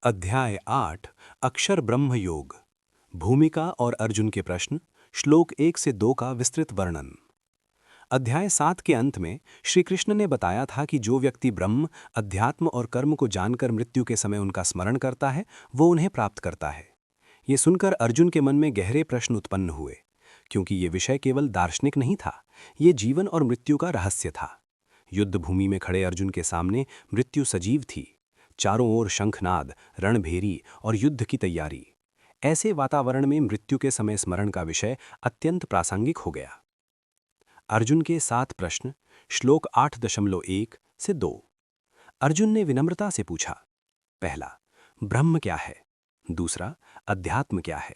अध्याय 8 अक्षर ब्रह्म योग। भूमिका और अर्जुन के प्रश्न। श्लोक 1 से 2 का विस्तृत वर्णन। अध्याय 7 के अंत में श्री कृष्ण ने बताया था कि जो व्यक्ति ब्रह्म, अध्यात्म और कर्म को जानकर मृत्यु के समय उनका स्मरण करता है, वो उन्हें प्राप्त करता है। ये सुनकर अर्जुन के मन में गहरे प्रश्न उत्पन्न हुए, क्योंकि ये विषय केवल दार्शनिक नहीं था, ये जीवन और मृत्यु का रहस्य था। युद्ध भूमि में खड़े अर्जुन के सामने मृत्यु सजीव थी। चारों ओर शंखनाद, रणभेरी और युद्ध की तैयारी। ऐसे वातावरण में मृत्यु के समय स्मरण का विषय अत्यंत प्रासंगिक हो गया। अर्जुन के 7 प्रश्न। श्लोक 8.1 से 2। अर्जुन ने विनम्रता से पूछा। पहला, ब्रह्म क्या है? दूसरा, अध्यात्म क्या है?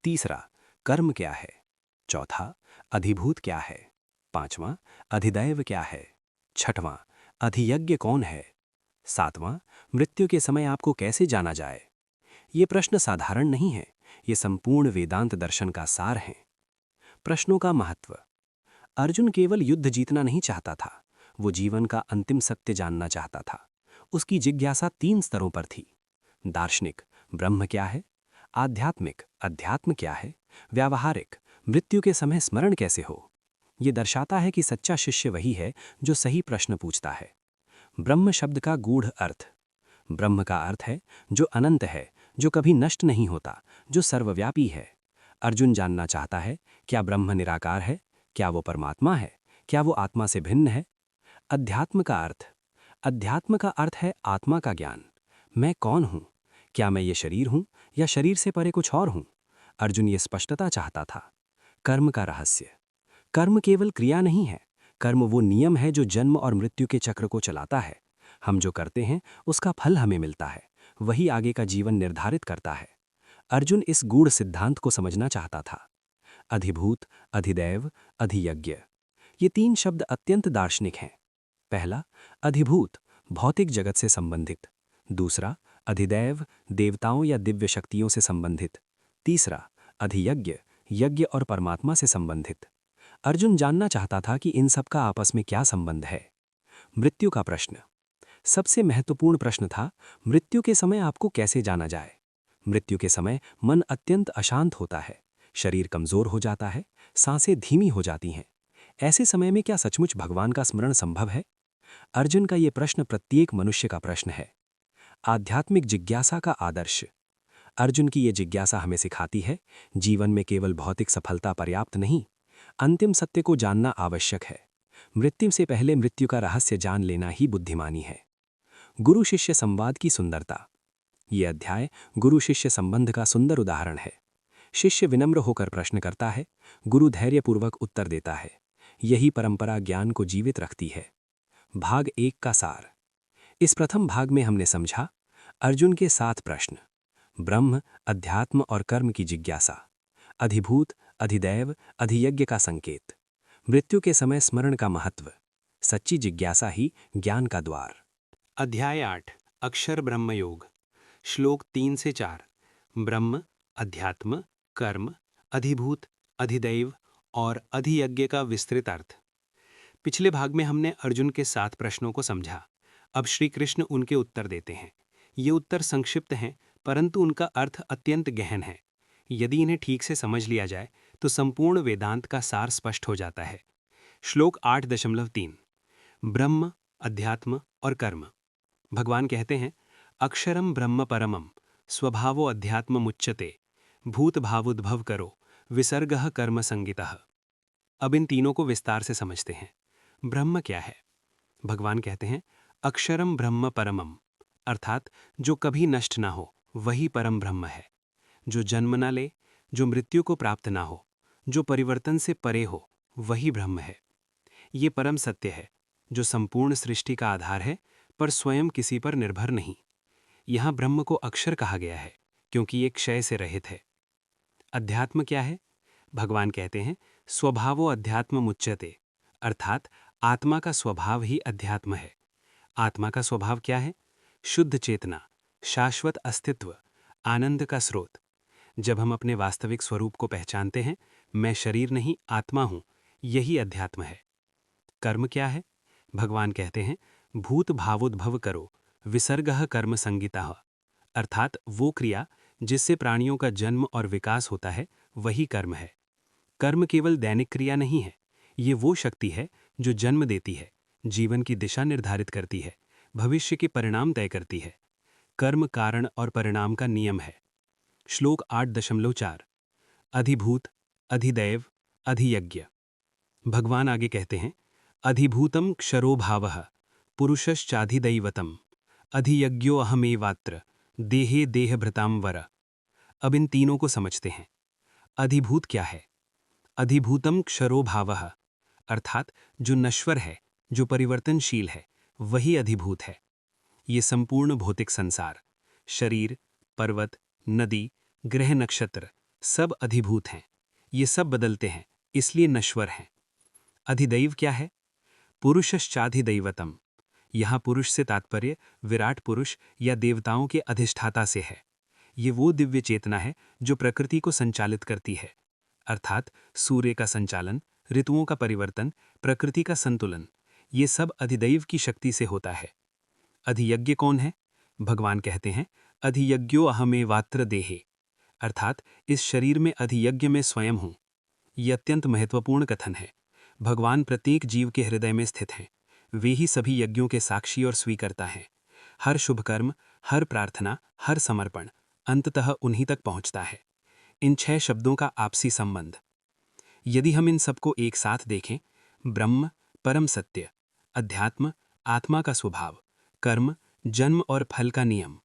तीसरा, कर्म क्या है? चौथा, अधिभूत क्या है? पांचवां, अधिदैव क्या है? छठवां, अधियज्ञ कौन है? सातवां, मृत्यु के समय आपको कैसे जाना जाए? ये प्रश्न साधारण नहीं है, ये संपूर्ण वेदांत दर्शन का सार है। प्रश्नों का महत्व। अर्जुन केवल युद्ध जीतना नहीं चाहता था, वो जीवन का अंतिम सत्य जानना चाहता था। उसकी जिज्ञासा 3 स्तरों पर थी। दार्शनिक, ब्रह्म क्या है? आध्यात्मिक, अध्यात्म क्या है? व्यावहारिक, मृत्यु के समय स्मरण कैसे हो? ये दर्शाता है कि सच्चा शिष्य वही है जो सही प्रश्न पूछता है। ब्रह्म शब्द का गूढ़ अर्थ। ब्रह्म का अर्थ है जो अनंत है, जो कभी नष्ट नहीं होता, जो सर्वव्यापी है। अर्जुन जानना चाहता है, क्या ब्रह्म निराकार है? क्या वो परमात्मा है? क्या वो आत्मा से भिन्न है? अध्यात्म का अर्थ। अध्यात्म का अर्थ है आत्मा का ज्ञान। मैं कौन हूँ? क्या मैं ये शरीर हूँ या शरीर से परे कुछ और हूँ? अर्जुन ये स्पष्टता चाहता था। कर्म का रहस्य। कर्म केवल क्रिया नहीं है, कर्म वो नियम है जो जन्म और मृत्यु के चक्र को चलाता है। हम जो करते हैं उसका फल हमें मिलता है, वही आगे का जीवन निर्धारित करता है। अर्जुन इस गूढ़ सिद्धांत को समझना चाहता था। अधिभूत, अधिदैव, अधियज्ञ, ये 3 शब्द अत्यंत दार्शनिक हैं। पहला, अधिभूत, भौतिक जगत से संबंधित। दूसरा, अधिदैव, देवताओं या दिव्य शक्तियों से संबंधित। तीसरा, अधियज्ञ, यज्ञ और परमात्मा से संबंधित। अर्जुन जानना चाहता था कि इन सब का आपस में क्या संबंध है। मृत्यु का प्रश्न। सबसे महत्वपूर्ण प्रश्न था, मृत्यु के समय आपको कैसे जाना जाए? मृत्यु के समय मन अत्यंत अशांत होता है, शरीर कमजोर हो जाता है, सांसें धीमी हो जाती हैं। ऐसे समय में क्या सचमुच भगवान का स्मरण संभव है? अर्जुन का ये प्रश्न प्रत्येक मनुष्य का प्रश्न है। आध्यात्मिक जिज्ञासा का आदर्श। अर्जुन की ये जिज्ञासा हमें सिखाती है, जीवन में केवल भौतिक सफलता पर्याप्त नहीं, अंतिम सत्य को जानना आवश्यक है। मृत्यु से पहले मृत्यु का रहस्य जान लेना ही बुद्धिमानी है। गुरु शिष्य संवाद की सुंदरता। ये अध्याय गुरु शिष्य संबंध का सुंदर उदाहरण है। शिष्य विनम्र होकर प्रश्न करता है, गुरु धैर्यपूर्वक उत्तर देता है। यही परंपरा ज्ञान को जीवित रखती है। भाग 1 का सार। इस प्रथम भाग में हमने समझा अर्जुन के 7 प्रश्न। ब्रह्म, अध्यात्म और कर्म की जिज्ञासा। अधिभूत, अधिदैव, अधियज्ञ का संकेत। मृत्यु के समय स्मरण का महत्व। सच्ची जिज्ञासा ही ज्ञान का द्वार। अध्याय 8 अक्षर ब्रह्म योग। श्लोक 3 से 4। ब्रह्म, अध्यात्म, कर्म, अधिभूत, अधिदैव और अधियज्ञ का विस्तृत अर्थ। पिछले भाग में हमने अर्जुन के 7 प्रश्नों को समझा। अब श्री कृष्ण उनके उत्तर देते हैं। ये उत्तर संक्षिप्त हैं, परंतु उनका अर्थ अत्यंत गहन है। यदि इन्हें ठीक से समझ लिया जाए तो संपूर्ण वेदांत का सार स्पष्ट हो जाता है। श्लोक 8.3। ब्रह्म, अध्यात्म और कर्म। भगवान कहते हैं, अक्षरम ब्रह्म परमम स्वभावो अध्यात्म मुच्यते भूत भावुद्भव करो विसर्गः कर्म संगितः। अब इन तीनों को विस्तार से समझते हैं। ब्रह्म क्या है? भगवान कहते हैं, अक्षरम ब्रह्म परमम, अर्थात जो कभी नष्ट ना हो वही परम ब्रह्म है। जो जन्म ना ले, जो मृत्यु को प्राप्त ना हो, जो परिवर्तन से परे हो, वही ब्रह्म है। ये परम सत्य है जो संपूर्ण सृष्टि का आधार है, पर स्वयं किसी पर निर्भर नहीं। यहाँ ब्रह्म को अक्षर कहा गया है क्योंकि ये क्षय से रहित है। अध्यात्म क्या है? भगवान कहते हैं, स्वभावो अध्यात्म मुच्यते, अर्थात आत्मा का स्वभाव ही अध्यात्म है। आत्मा का स्वभाव क्या है? शुद्ध चेतना, शाश्वत अस्तित्व, आनंद का स्रोत। जब हम अपने वास्तविक स्वरूप को पहचानते हैं, मैं शरीर नहीं आत्मा हूं, यही अध्यात्म है। कर्म क्या है? भगवान कहते हैं, भूत भावोद्भव करो विसर्गः कर्म संगितः, अर्थात वो क्रिया जिससे प्राणियों का जन्म और विकास होता है वही कर्म है। कर्म केवल दैनिक क्रिया नहीं है, ये वो शक्ति है जो जन्म देती है, जीवन की दिशा निर्धारित करती है, भविष्य के परिणाम तय करती है। कर्म कारण और परिणाम का नियम है। श्लोक 8.4 अधिभूत, अधिदैव, अधियज्ञ। भगवान आगे कहते हैं, अधिभूतम क्षरो भावः पुरुषश्चाधिदैवतम अधियज्ञो अहमेवात्र देहे देहभृतां वर। अब इन तीनों को समझते हैं। अधिभूत क्या है? अधिभूतम क्षरो भावः अर्थात जो नश्वर है, जो परिवर्तनशील है, वही अधिभूत है। ये संपूर्ण भौतिक संसार, शरीर, पर्वत, नदी, ग्रह, नक्षत्र सब अधिभूत हैं। ये सब बदलते हैं, इसलिए नश्वर हैं। अधिदैव क्या है? पुरुषश्चाधिदैवतम। यहाँ पुरुष से तात्पर्य विराट पुरुष या देवताओं के अधिष्ठाता से है। ये वो दिव्य चेतना है जो प्रकृति को संचालित करती है, अर्थात सूर्य का संचालन, ऋतुओं का परिवर्तन, प्रकृति का संतुलन, ये सब अधिदैव की शक्ति से होता है। अधियज्ञ कौन है? भगवान कहते हैं, अधियज्ञो अहमेवात्र देहे, अर्थात इस शरीर में अधियज्ञ में स्वयं हूँ। ये अत्यंत महत्वपूर्ण कथन है। भगवान प्रत्येक जीव के हृदय में स्थित हैं। वे ही सभी यज्ञों के साक्षी और स्वीकर्ता हैं। हर शुभ कर्म, हर प्रार्थना, हर समर्पण अंततः उन्हीं तक पहुंचता है। इन 6 शब्दों का आपसी संबंध, यदि हम इन सबको एक साथ देखें, ब्रह्म परम सत्य, अध्यात्म आत्मा का स्वभाव, कर्म जन्म और फल का नियम,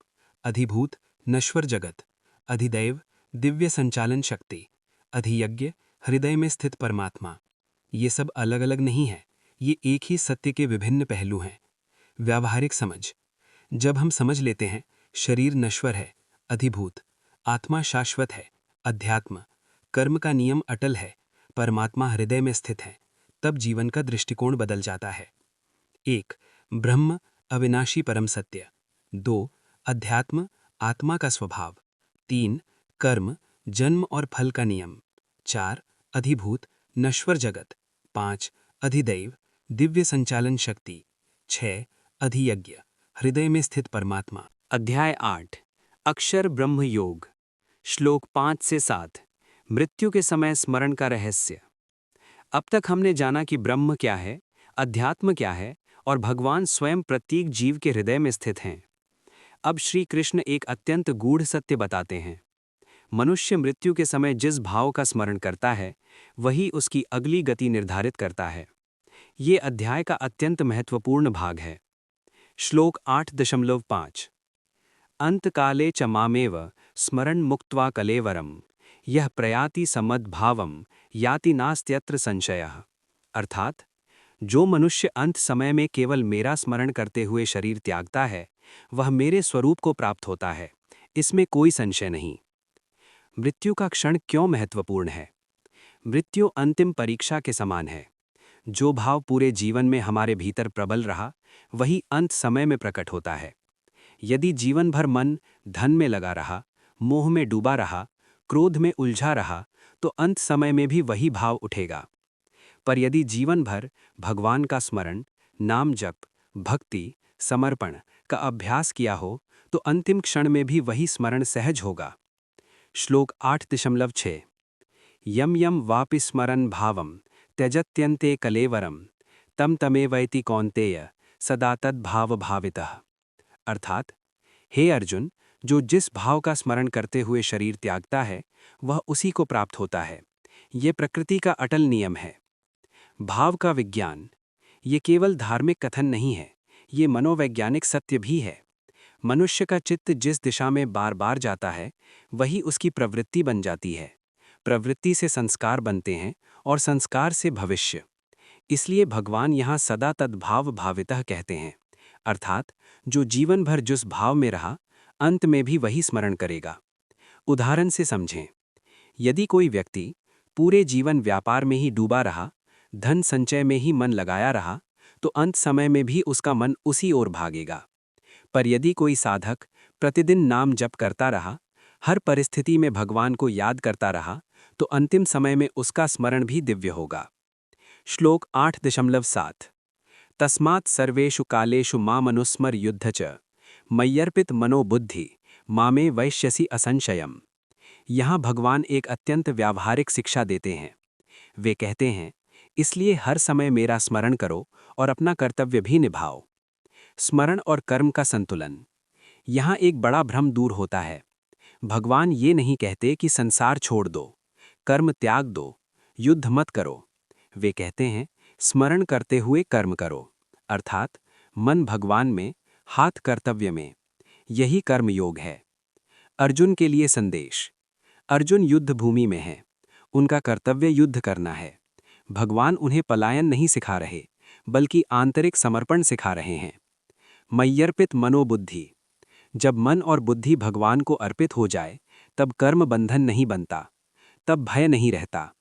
अधिभूत नश्वर जगत, अधिदैव दिव्य संचालन शक्ति, अधियज्ञ हृदय में स्थित परमात्मा, ये सब अलग अलग नहीं है, ये एक ही सत्य के विभिन्न पहलू हैं। व्यावहारिक समझ, जब हम समझ लेते हैं शरीर नश्वर है, अधिभूत, आत्मा शाश्वत है, अध्यात्म, कर्म का नियम अटल है, परमात्मा हृदय में स्थित है, तब जीवन का दृष्टिकोण बदल जाता है। 1. ब्रह्म अविनाशी परम सत्य। 2. अध्यात्म आत्मा का स्वभाव। 3. कर्म जन्म और फल का नियम। 4. अधिभूत नश्वर जगत। 5. अधिदैव दिव्य संचालन शक्ति। 6. अधियज्ञ हृदय में स्थित परमात्मा। अध्याय 8 अक्षर ब्रह्म योग। श्लोक 5 से 7 मृत्यु के समय स्मरण का रहस्य। अब तक हमने जाना कि ब्रह्म क्या है, अध्यात्म क्या है और भगवान स्वयं प्रत्येक जीव के हृदय में स्थित हैं। अब श्री कृष्ण एक अत्यंत गूढ़ सत्य बताते हैं। मनुष्य मृत्यु के समय जिस भाव का स्मरण करता है, वही उसकी अगली गति निर्धारित करता है। ये अध्याय का अत्यंत महत्वपूर्ण भाग है। श्लोक 8.5 अंतकाले च मामेव स्मरण मुक्त्वा कलेवरम यह प्रयाति समद्भावम याति नास्त्यत्र संशयः। अर्थात जो मनुष्य अंत समय में केवल मेरा स्मरण करते हुए शरीर त्यागता है, वह मेरे स्वरूप को प्राप्त होता है, इसमें कोई संशय नहीं। मृत्यु का क्षण क्यों महत्वपूर्ण है? मृत्यु अंतिम परीक्षा के समान है। जो भाव पूरे जीवन में हमारे भीतर प्रबल रहा, वही अंत समय में प्रकट होता है। यदि जीवन भर मन धन में लगा रहा, मोह में डूबा रहा, क्रोध में उलझा रहा, तो अंत समय में भी वही भाव उठेगा। पर यदि जीवन भर भगवान का स्मरण, नाम जप, भक्ति, समर्पण का अभ्यास किया हो, तो अंतिम क्षण में भी वही स्मरण सहज होगा। श्लोक 8.6 यम यम वापि स्मरन् भावम त्यजत्यन्ते कलेवरम तम तमेवैति कौन्तेय सदा तद्भाव भावितः। अर्थात हे अर्जुन, जो जिस भाव का स्मरण करते हुए शरीर त्यागता है, वह उसी को प्राप्त होता है। ये प्रकृति का अटल नियम है। भाव का विज्ञान, ये केवल धार्मिक कथन नहीं है, ये मनोवैज्ञानिक सत्य भी है। मनुष्य का चित्त जिस दिशा में बार बार जाता है, वही उसकी प्रवृत्ति बन जाती है। प्रवृत्ति से संस्कार बनते हैं और संस्कार से भविष्य। इसलिए भगवान यहाँ सदा तद्भाव भावितः कहते हैं, अर्थात जो जीवन भर जिस भाव में रहा, अंत में भी वही स्मरण करेगा। उदाहरण से समझें, यदि कोई व्यक्ति पूरे जीवन व्यापार में ही डूबा रहा, धन संचय में ही मन लगाया रहा, तो अंत समय में भी उसका मन उसी ओर भागेगा। पर यदि कोई साधक प्रतिदिन नाम जप करता रहा, हर परिस्थिति में भगवान को याद करता रहा, तो अंतिम समय में उसका स्मरण भी दिव्य होगा। श्लोक 8.7 तस्मात् सर्वेषु कालेषु मामनुस्मर युद्ध च मय्यर्पित मनोबुद्धि मामे वैश्यसि असंशयम। यहाँ भगवान एक अत्यंत व्यावहारिक शिक्षा देते हैं। वे कहते हैं, इसलिए हर समय मेरा स्मरण करो और अपना कर्तव्य भी निभाओ। स्मरण और कर्म का संतुलन। यहाँ एक बड़ा भ्रम दूर होता है। भगवान ये नहीं कहते कि संसार छोड़ दो, कर्म त्याग दो, युद्ध मत करो। वे कहते हैं, स्मरण करते हुए कर्म करो, अर्थात मन भगवान में, हाथ कर्तव्य में। यही कर्म योग है। अर्जुन के लिए संदेश। अर्जुन युद्ध भूमि में हैं। उनका कर्तव्य युद्ध करना है। भगवान उन्हें पलायन नहीं सिखा रहे, बल्कि आंतरिक समर्पण सिखा रहे हैं। मय्यर्पित मनोबुद्धि। जब मन और बुद्धि भगवान को अर्पित हो जाए, तब कर्म बंधन नहीं बनता, तब भय नहीं रहता,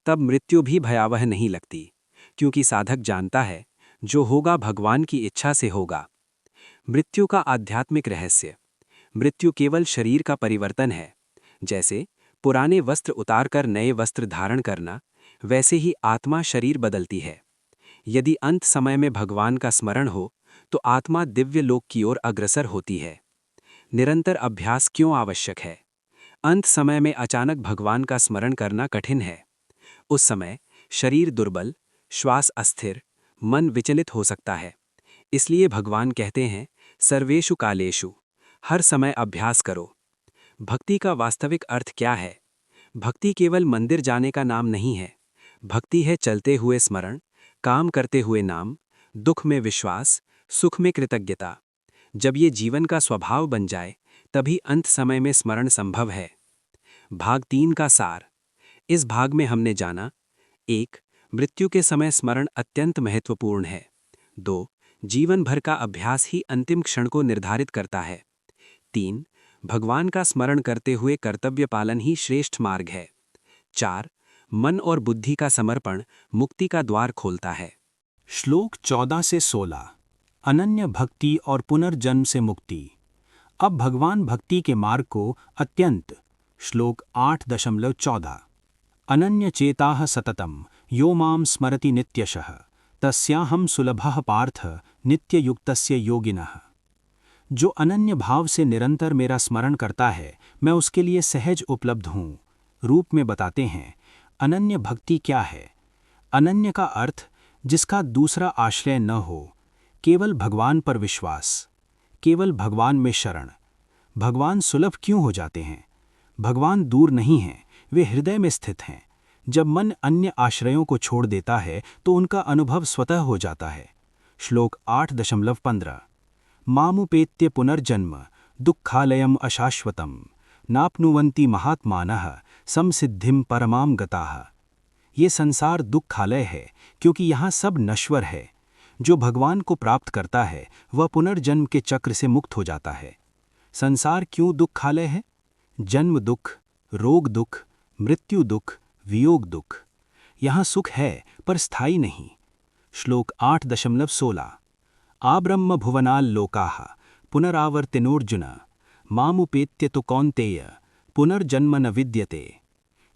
तब मृत्यु भी भयावह नहीं लगती, क्योंकि साधक जानता है, जो होगा भगवान की इच्छा से होगा। मृत्यु का आध्यात्मिक रहस्य। मृत्यु केवल शरीर का परिवर्तन है। जैसे पुराने वस्त्र उतारकर नए वस्त्र धारण करना, वैसे ही आत्मा शरीर बदलती है। यदि अंत समय में भगवान का स्मरण हो, तो आत्मा दिव्य लोक की ओर अग्रसर होती है। निरंतर अभ्यास क्यों आवश्यक है? अंत समय में अचानक भगवान का स्मरण करना कठिन है। उस समय शरीर दुर्बल, श्वास अस्थिर, मन विचलित हो सकता है। इसलिए भगवान कहते हैं, सर्वेषु कालेषु, हर समय अभ्यास करो। भक्ति का वास्तविक अर्थ क्या है? भक्ति केवल मंदिर जाने का नाम नहीं है। भक्ति है चलते हुए स्मरण, काम करते हुए नाम, दुख में विश्वास, सुख में कृतज्ञता। जब ये जीवन का स्वभाव बन जाए, तभी अंत समय में स्मरण संभव है। भाग 3 का सार। इस भाग में हमने जाना, 1. मृत्यु के समय स्मरण अत्यंत महत्वपूर्ण है। 2. जीवन भर का अभ्यास ही अंतिम क्षण को निर्धारित करता है। 3. भगवान का स्मरण करते हुए कर्तव्य पालन ही श्रेष्ठ मार्ग है। 4. मन और बुद्धि का समर्पण मुक्ति का द्वार खोलता है। श्लोक 14 से 16। अनन्य भक्ति और पुनर्जन्म से मुक्ति। अब भगवान भक्ति के मार्ग को अत्यंत। श्लोक 8.14। अनन्य चेताः सततम यो मां स्मरति नित्यशः तस्याहं सुलभः पार्थ नित्ययुक्तस्य योगिनः। जो अनन्य भाव से निरंतर मेरा स्मरण करता है, मैं उसके लिए सहज उपलब्ध हूँ। रूप में बताते हैं, अनन्य भक्ति क्या है? अनन्य का अर्थ जिसका दूसरा आश्रय न हो, केवल भगवान पर विश्वास, केवल भगवान में शरण। भगवान सुलभ क्यों हो जाते हैं? भगवान दूर नहीं हैं, वे हृदय में स्थित हैं। जब मन अन्य आश्रयों को छोड़ देता है, तो उनका अनुभव स्वतः हो जाता है। श्लोक 8.15। मामुपेत्य पुनर्जन्म दुःखालयम् अशाश्वतम् नाप्नुवन्ति महात्मानः संसिद्धिं परमां गताः। ये संसार दुःखालय है, क्योंकि यहाँ सब नश्वर है। जो भगवान को प्राप्त करता है, वह पुनर्जन्म के चक्र से मुक्त हो जाता है। संसार क्यों दुःखालय है? जन्म दुख, रोग दुख, मृत्यु दुख, वियोग दुख। यहाँ सुख है, पर स्थायी नहीं। श्लोक 8.16। आब्रह्म भुवनाल लोकाः पुनरावर्तिनोर्जुन मामुपेत्य तो कौन्तेय पुनर्जन्म न विद्यते।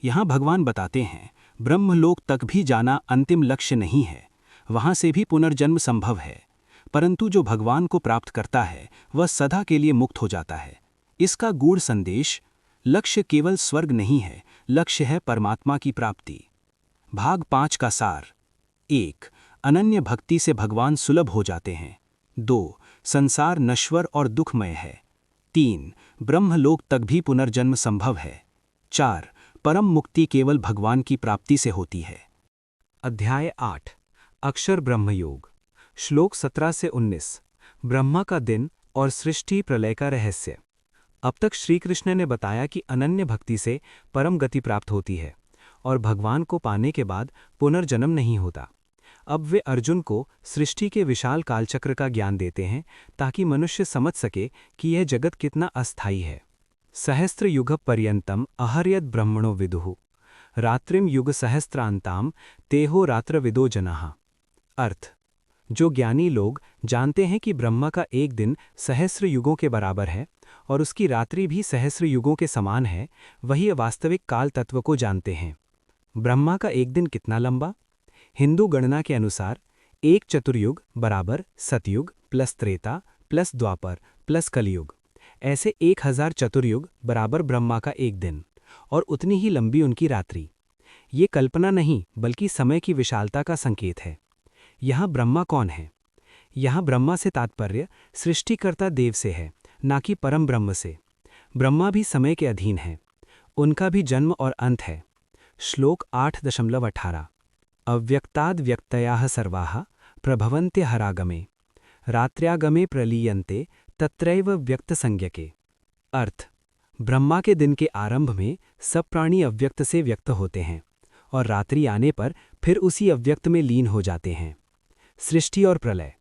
यहाँ भगवान बताते हैं, ब्रह्मलोक तक भी जाना अंतिम लक्ष्य नहीं है। वहाँ से भी पुनर्जन्म संभव है, परंतु जो भगवान को प्राप्त करता है, वह सदा के लिए मुक्त हो जाता है। इसका गूढ़ संदेश, लक्ष्य केवल स्वर्ग नहीं है, लक्ष्य है परमात्मा की प्राप्ति। भाग 5 का सार। 1. अनन्य भक्ति से भगवान सुलभ हो जाते हैं। 2. संसार नश्वर और दुखमय है। 3. ब्रह्मलोक तक भी पुनर्जन्म संभव है। 4. परम मुक्ति केवल भगवान की प्राप्ति से होती है। अध्याय 8। अक्षर ब्रह्मयोग। श्लोक 17 से 19। ब्रह्मा का दिन और सृष्टि प्रलय का रहस्य। अब तक श्री कृष्ण ने बताया कि अनन्य भक्ति से परम गति प्राप्त होती है और भगवान को पाने के बाद पुनर्जन्म नहीं होता। अब वे अर्जुन को सृष्टि के विशाल कालचक्र का ज्ञान देते हैं, ताकि मनुष्य समझ सके कि यह जगत कितना अस्थायी है। सहस्त्र युग पर्यंतम अहर्यद ब्रह्मणो विदुः रात्रिम युग सहस्त्रांताम तेहो रात्रविदो जनाः। अर्थ: जो ज्ञानी लोग जानते हैं कि ब्रह्मा का एक दिन सहस्र युगों के बराबर है और उसकी रात्रि भी सहस्र युगों के समान है, वही वास्तविक काल तत्व को जानते हैं। ब्रह्मा का एक दिन कितना लंबा? हिंदू गणना के अनुसार एक चतुर्युग बराबर सतयुग प्लस त्रेता प्लस द्वापर प्लस कलयुग। ऐसे 1000 चतुर्युग बराबर ब्रह्मा का एक दिन, और उतनी ही लंबी उनकी रात्रि। ये कल्पना नहीं बल्कि समय की विशालता का संकेत है। यहाँ ब्रह्मा कौन है? यहाँ ब्रह्मा से तात्पर्य सृष्टिकर्ता देव से है, ना कि परम ब्रह्म से। ब्रह्मा भी समय के अधीन है, उनका भी जन्म और अंत है। श्लोक 8.18 अव्यक्ताद् व्यक्तयाः सर्वाः प्रभवन्त्य हरागमे रात्र्यागमे प्रलीयन्ते तत्रैव व्यक्तसंज्ञके। अर्थ, ब्रह्मा के दिन के आरंभ में सब प्राणी अव्यक्त से व्यक्त होते हैं और रात्रि आने पर फिर उसी अव्यक्त में लीन हो जाते हैं। सृष्टि और प्रलय।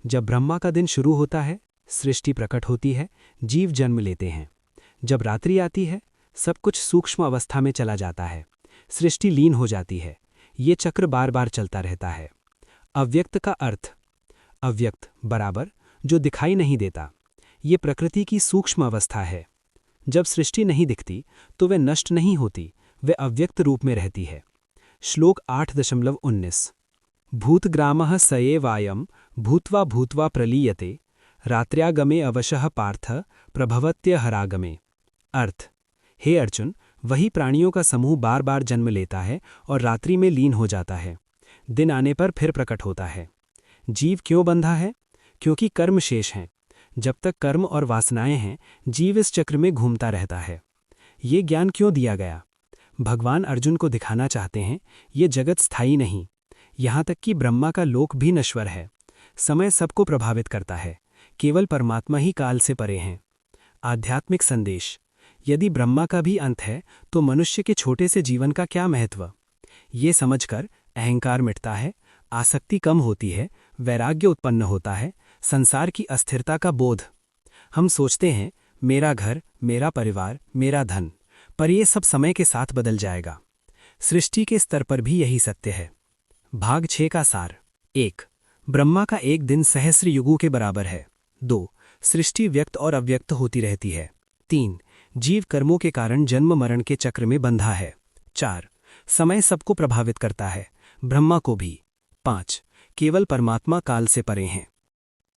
जब ब्रह्मा का दिन शुरू होता है, सृष्टि प्रकट होती है, जीव जन्म लेते हैं। जब रात्रि आती है, सब कुछ सूक्ष्म अवस्था में चला जाता है, सृष्टि लीन हो जाती है। ये चक्र बार बार चलता रहता है। अव्यक्त का अर्थ, अव्यक्त बराबर जो दिखाई नहीं देता। ये प्रकृति की सूक्ष्म अवस्था है। जब सृष्टि नहीं दिखती तो वह नष्ट नहीं होती, वह अव्यक्त रूप में रहती है। श्लोक 8.19 भूतग्रामः स एवायं भूत्वा भूत्वा प्रलीयते रात्र्यागमे अवशः पार्थ प्रभवत्य हरागमे। अर्थ, हे अर्जुन, वही प्राणियों का समूह बार बार जन्म लेता है और रात्रि में लीन हो जाता है। दिन आने पर फिर प्रकट होता है। जीव क्यों बंधा है? क्योंकि कर्म शेष हैं। जब तक कर्म और वासनाएं हैं, जीव इस चक्र में घूमता रहता है। ये ज्ञान क्यों दिया गया? भगवान अर्जुन को दिखाना चाहते हैं ये जगत स्थायी नहीं, यहाँ तक कि ब्रह्मा का लोक भी नश्वर है। समय सबको प्रभावित करता है, केवल परमात्मा ही काल से परे हैं। आध्यात्मिक संदेश, यदि ब्रह्मा का भी अंत है तो मनुष्य के छोटे से जीवन का क्या महत्व? ये समझकर अहंकार मिटता है, आसक्ति कम होती है, वैराग्य उत्पन्न होता है, संसार की अस्थिरता का बोध। हम सोचते हैं मेरा घर, मेरा परिवार, मेरा धन, पर यह सब समय के साथ बदल जाएगा। सृष्टि के स्तर पर भी यही सत्य है। भाग 6 का सार। 1. ब्रह्मा का एक दिन सहस्र युगों के बराबर है। 2. सृष्टि व्यक्त और अव्यक्त होती रहती है। 3. जीव कर्मों के कारण जन्म मरण के चक्र में बंधा है। 4. समय सबको प्रभावित करता है, ब्रह्मा को भी। 5. केवल परमात्मा काल से परे हैं।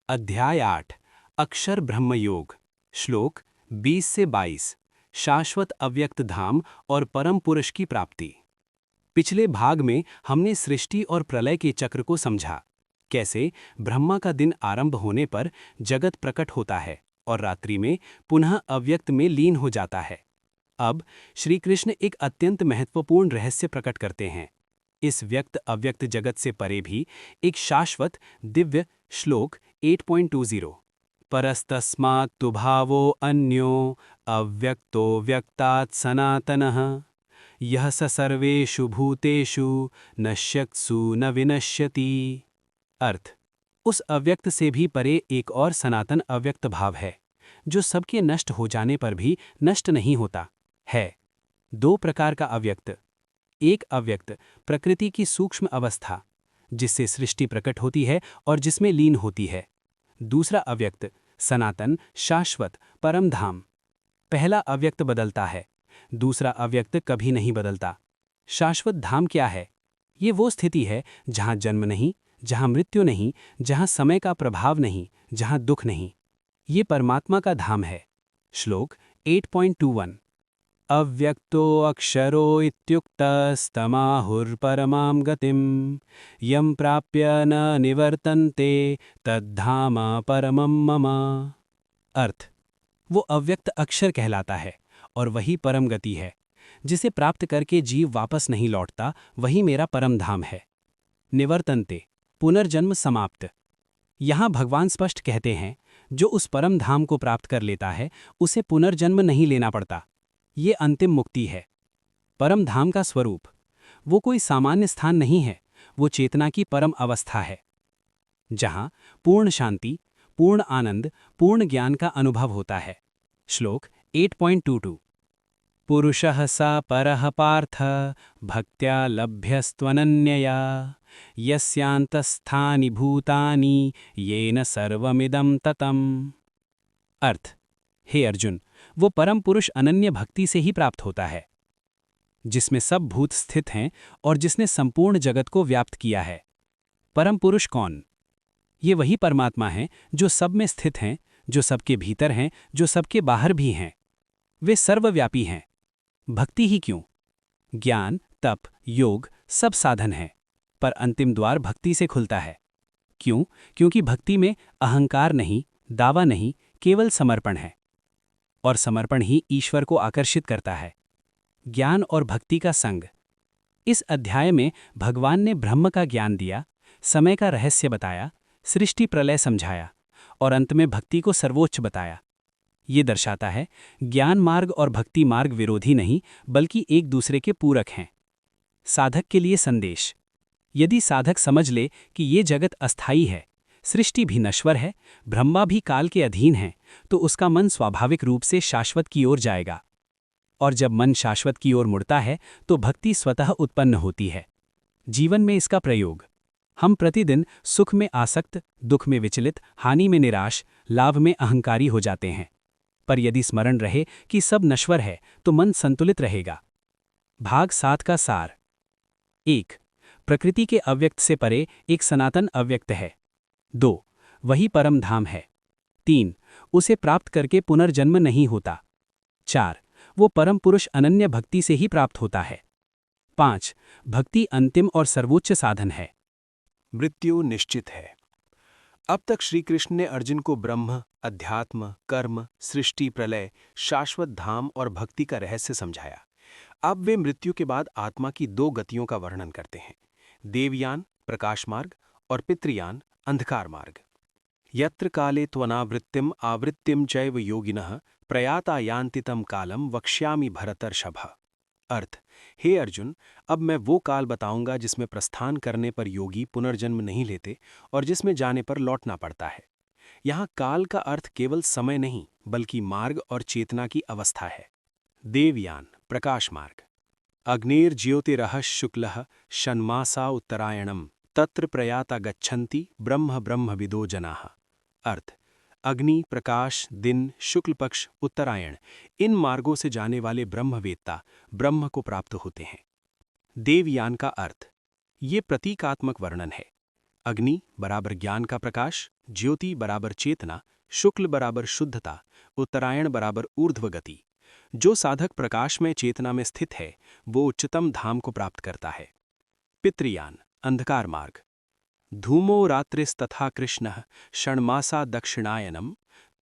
अध्याय 8 अक्षर ब्रह्मयोग। श्लोक 20 से 22 शाश्वत अव्यक्त धाम और परम पुरुष की प्राप्ति। पिछले भाग में हमने सृष्टि और प्रलय के चक्र को समझा। कैसे ब्रह्मा का दिन आरंभ होने पर जगत प्रकट होता है और रात्रि में पुनः अव्यक्त में लीन हो जाता है। अब श्री कृष्ण एक अत्यंत महत्वपूर्ण रहस्य प्रकट करते हैं। इस व्यक्त अव्यक्त जगत से परे भी एक शाश्वत दिव्य। श्लोक 8.20 परस्तस्मात् तु भावो अन्यो अव्यक्तो व्यक्तात् सनातनः यह स सर्वेषु भूतेषु नश्यत्सु न विनश्यति। अर्थ, उस अव्यक्त से भी परे एक और सनातन अव्यक्त भाव है जो सबके नष्ट हो जाने पर भी नष्ट नहीं होता है। 2 प्रकार का अव्यक्त। एक अव्यक्त प्रकृति की सूक्ष्म अवस्था जिससे सृष्टि प्रकट होती है और जिसमें लीन होती है। दूसरा अव्यक्त सनातन शाश्वत परम धाम। पहला अव्यक्त बदलता है, दूसरा अव्यक्त कभी नहीं बदलता। शाश्वत धाम क्या है? ये वो स्थिति है जहाँ जन्म नहीं, जहाँ मृत्यु नहीं, जहाँ समय का प्रभाव नहीं, जहाँ दुख नहीं। ये परमात्मा का धाम है। श्लोक 8.21 अव्यक्तो अक्षरो इत्युक्तस्तमाहुर्परमां गतिं यं प्राप्य न निवर्तन्ते तद्धाम परमं मम। अर्थ, वो अव्यक्त अक्षर कहलाता है और वही परम गति है जिसे प्राप्त करके जीव वापस नहीं लौटता, वही मेरा परम धाम है। निवर्तन्ते पुनर्जन्म समाप्त। यहाँ भगवान स्पष्ट कहते हैं जो उस परम धाम को प्राप्त कर लेता है उसे पुनर्जन्म नहीं लेना पड़ता। ये अंतिम मुक्ति है। परम धाम का स्वरूप, वो कोई सामान्य स्थान नहीं है, वो चेतना की परम अवस्था है जहाँ पूर्ण शांति, पूर्ण आनंद, पूर्ण ज्ञान का अनुभव होता है। श्लोक 8.22 पुरुषः स परः पार्थ भक्त्या लभ्यस्त्वनन्यया यस्यान्तस्थानि भूतानि येन सर्वमिदं ततम्। अर्थ, हे अर्जुन, वो परम पुरुष अनन्य भक्ति से ही प्राप्त होता है जिसमें सब भूत स्थित हैं और जिसने संपूर्ण जगत को व्याप्त किया है। परम पुरुष कौन? ये वही परमात्मा है जो सब में स्थित हैं, जो सबके भीतर हैं, जो सबके बाहर भी हैं। वे सर्वव्यापी हैं। भक्ति ही क्यों? ज्ञान, तप, योग सब साधन हैं, पर अंतिम द्वार भक्ति से खुलता है। क्यों? क्योंकि भक्ति में अहंकार नहीं, दावा नहीं, केवल समर्पण है। और समर्पण ही ईश्वर को आकर्षित करता है। ज्ञान और भक्ति का संग। इस अध्याय में भगवान ने ब्रह्म का ज्ञान दिया, समय का रहस्य बताया, सृष्टि प्रलय समझाया और अंत में भक्ति को सर्वोच्च बताया। ये दर्शाता है ज्ञान मार्ग और भक्ति मार्ग विरोधी नहीं, बल्कि एक दूसरे के पूरक हैं। साधक के लिए संदेश। यदि साधक समझ ले कि ये जगत अस्थायी है, सृष्टि भी नश्वर है, ब्रह्मा भी काल के अधीन है, तो उसका मन स्वाभाविक रूप से शाश्वत की ओर जाएगा। और जब मन शाश्वत की ओर मुड़ता है तो भक्ति स्वतः उत्पन्न होती है। जीवन में इसका प्रयोग। हम प्रतिदिन सुख में आसक्त, दुख में विचलित, हानि में निराश, लाभ में अहंकारी हो जाते हैं। पर यदि स्मरण रहे कि सब नश्वर है तो मन संतुलित रहेगा। भाग 7 का सार। 1. प्रकृति के अव्यक्त से परे एक सनातन अव्यक्त है। 2. वही परम धाम है। 3. उसे प्राप्त करके पुनर्जन्म नहीं होता। 4. वो परम पुरुष अनन्य भक्ति से ही प्राप्त होता है। 5. भक्ति अंतिम और सर्वोच्च साधन है। मृत्यु निश्चित है। अब तक श्री कृष्ण ने अर्जुन को ब्रह्म, अध्यात्म, कर्म, सृष्टि प्रलय, शाश्वत धाम और भक्ति का रहस्य समझाया। अब वे मृत्यु के बाद आत्मा की 2 गतियों का वर्णन करते हैं, देवयान प्रकाश मार्ग और पितृयान अंधकार मार्ग। यत्र काले त्वनावृत्तिम आवृत्तिम चैव योगिनः प्रयाता यान्ति तं कालम वक्ष्यामि भरतर्षभ। अर्थ, हे अर्जुन, अब मैं वो काल बताऊंगा जिसमें प्रस्थान करने पर योगी पुनर्जन्म नहीं लेते और जिसमें जाने पर लौटना पड़ता है। यहाँ काल का अर्थ केवल समय नहीं, बल्कि मार्ग और चेतना की अवस्था है। देवयान प्रकाश मार्ग। अग्निर्ज्योतिरः शुक्लः षण्मासा उत्तरायणम तत्र प्रयाता गच्छन्ति ब्रह्म ब्रह्मविदो जनाः। अर्थ, अग्नि, प्रकाश, दिन, शुक्ल पक्ष, उत्तरायण, इन मार्गों से जाने वाले ब्रह्मवेत्ता ब्रह्म को प्राप्त होते हैं। देवयान का अर्थ, ये प्रतीकात्मक वर्णन है। अग्नि बराबर ज्ञान का प्रकाश, ज्योति बराबर चेतना, शुक्ल बराबर शुद्धता, उत्तरायण बराबर ऊर्ध्व गति। जो साधक प्रकाश में चेतना में स्थित है वो उच्चतम धाम को प्राप्त करता है। पितृयान अंधकार मार्ग। धूमो रात्रिस्तथा कृष्णः षण्मासा दक्षिणायनम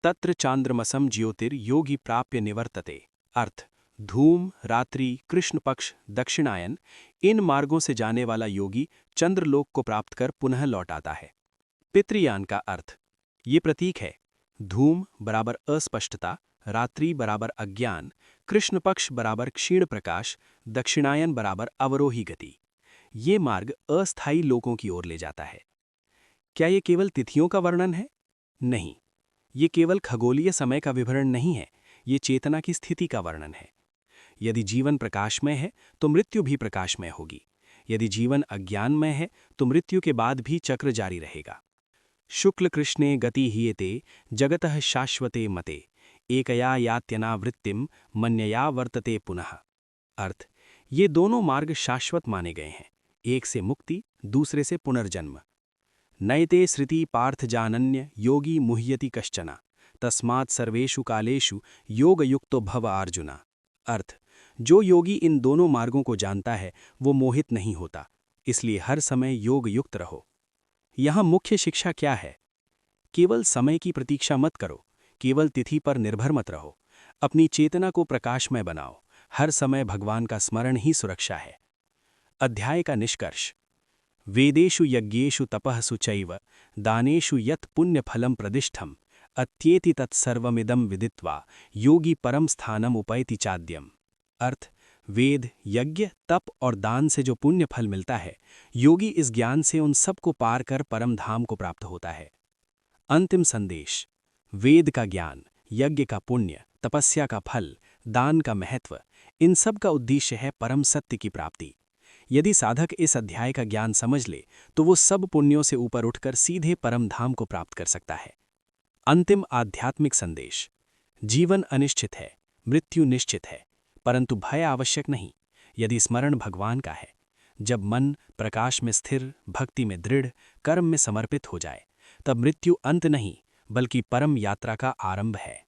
तत्र चांद्रमसम ज्योतिर्योगी प्राप्य निवर्तते। अर्थ, धूम, रात्रि, कृष्ण पक्ष, दक्षिणायन, इन मार्गों से जाने वाला योगी चंद्रलोक को प्राप्त कर पुनः लौट आता है। पितृयान का अर्थ, ये प्रतीक है। धूम बराबर अस्पष्टता, रात्रि बराबर अज्ञान, कृष्ण पक्ष बराबर क्षीण प्रकाश, दक्षिणायन बराबर अवरोही गति। ये मार्ग अस्थायी लोकों की ओर ले जाता है। क्या ये केवल तिथियों का वर्णन है? नहीं, ये केवल खगोलीय समय का विवरण नहीं है, ये चेतना की स्थिति का वर्णन है। यदि जीवन प्रकाशमय है तो मृत्यु भी प्रकाशमय होगी। यदि जीवन अज्ञानमय है तो मृत्यु के बाद भी चक्र जारी रहेगा। शुक्ल कृष्णे गति हीयते जगतः शाश्वते मते एकया यात्यनावृत्तिम मन्यया वर्तते पुनः। अर्थ, ये दोनों मार्ग शाश्वत माने गए हैं, एक से मुक्ति, दूसरे से पुनर्जन्म। नैते श्रुति पार्थ जानन्य योगी मुह्यति कश्चन तस्मात् सर्वेषु कालेषु योगयुक्तो भव अर्जुना। अर्थ, जो योगी इन दोनों मार्गों को जानता है वो मोहित नहीं होता, इसलिए हर समय योग युक्त रहो। यहाँ मुख्य शिक्षा क्या है? केवल समय की प्रतीक्षा मत करो, केवल तिथि पर निर्भर मत रहो, अपनी चेतना को प्रकाशमय बनाओ। हर समय भगवान का स्मरण ही सुरक्षा है। अध्याय का निष्कर्ष। वेदेषु यज्ञेषु तपःसु चैव दानेषु यत् पुण्यफलं प्रदिष्ठम् अत्येति तत्सर्वमिदं विदित्वा योगी परम स्थानम उपैति चाद्यम। अर्थ, वेद, यज्ञ, तप और दान से जो पुण्य फल मिलता है, योगी इस ज्ञान से उन सब को पार कर परम धाम को प्राप्त होता है। अंतिम संदेश। वेद का ज्ञान, यज्ञ का पुण्य, तपस्या का फल, दान का महत्व, इन सब का उद्देश्य है परम सत्य की प्राप्ति। यदि साधक इस अध्याय का ज्ञान समझ ले तो वो सब पुण्यों से ऊपर उठकर सीधे परम धाम को प्राप्त कर सकता है। अंतिम आध्यात्मिक संदेश। जीवन अनिश्चित है, मृत्यु निश्चित है, परंतु भय आवश्यक नहीं, यदि स्मरण भगवान का है। जब मन प्रकाश में स्थिर, भक्ति में दृढ़, कर्म में समर्पित हो जाए, तब मृत्यु अंत नहीं बल्कि परम यात्रा का आरंभ है।